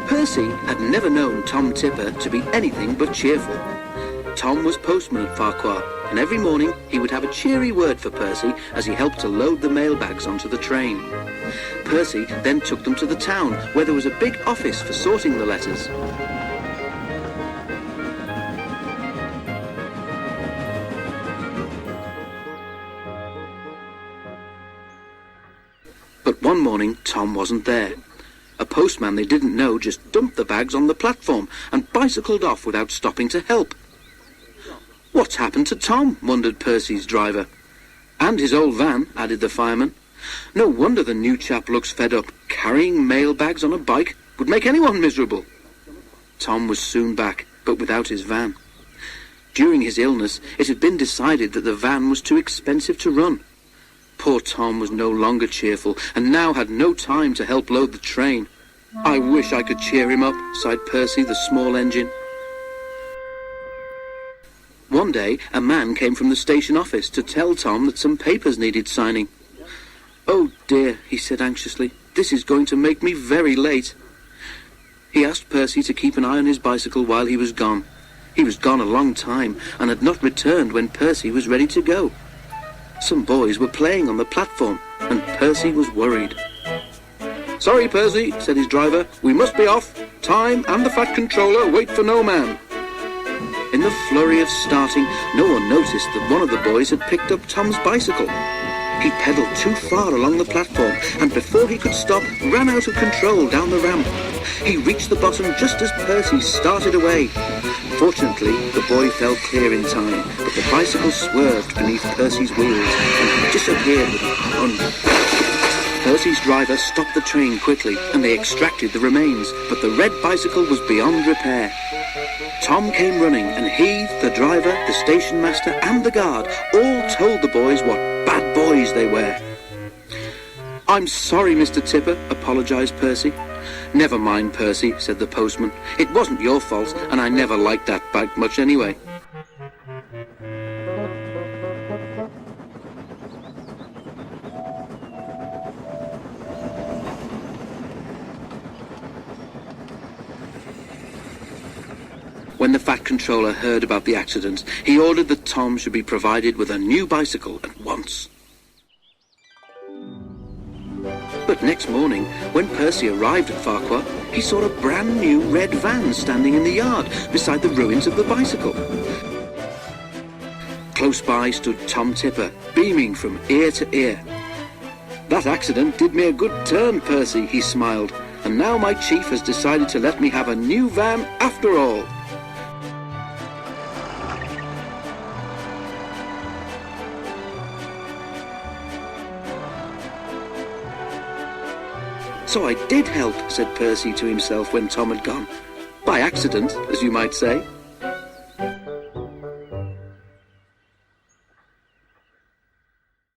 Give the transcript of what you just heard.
Percy had never known Tom Tipper to be anything but cheerful. Tom was postman at Farquhar, and every morning he would have a cheery word for Percy as he helped to load the mailbags onto the train. Percy then took them to the town, where there was a big office for sorting the letters. But one morning Tom wasn't there. A postman they didn't know just dumped the bags on the platform and bicycled off without stopping to help. "What's happened to Tom?" wondered Percy's driver. "And his old van," added the fireman. "No wonder the new chap looks fed up. Carrying mail bags on a bike would make anyone miserable." Tom was soon back, but without his van. During his illness, it had been decided that the van was too expensive to run. Poor Tom was no longer cheerful, and now had no time to help load the train. "I wish I could cheer him up," sighed Percy, the small engine. One day, a man came from the station office to tell Tom that some papers needed signing. "Oh dear," he said anxiously, "this is going to make me very late." He asked Percy to keep an eye on his bicycle while he was gone. He was gone a long time, and had not returned when Percy was ready to go. Some boys were playing on the platform, and Percy was worried. "Sorry, Percy," said his driver, "we must be off. Time and the fat controller wait for no man." In the flurry of starting, no one noticed that one of the boys had picked up Tom's bicycle. He pedalled too far along the platform, and before he could stop, ran out of control down the ramp. He reached the bottom just as Percy started away. Fortunately, the boy fell clear in time, but the bicycle swerved beneath Percy's wheels, and he disappeared with a crunch. Percy's driver stopped the train quickly, and they extracted the remains, but the red bicycle was beyond repair. Tom came running, and he, the driver, the station master, and the guard all told the boys what bad boys they were. "I'm sorry, Mr. Tipper," apologized Percy. "Never mind, Percy," said the postman. "It wasn't your fault, and I never liked that bag much anyway." When the fat controller heard about the accident, he ordered that Tom should be provided with a new bicycle at once. But next morning, when Percy arrived at Farquhar, he saw a brand new red van standing in the yard beside the ruins of the bicycle. Close by stood Tom Tipper, beaming from ear to ear. "That accident did me a good turn, Percy," he smiled, "and now my chief has decided to let me have a new van after all." "So I did help," said Percy to himself when Tom had gone. "By accident, as you might say."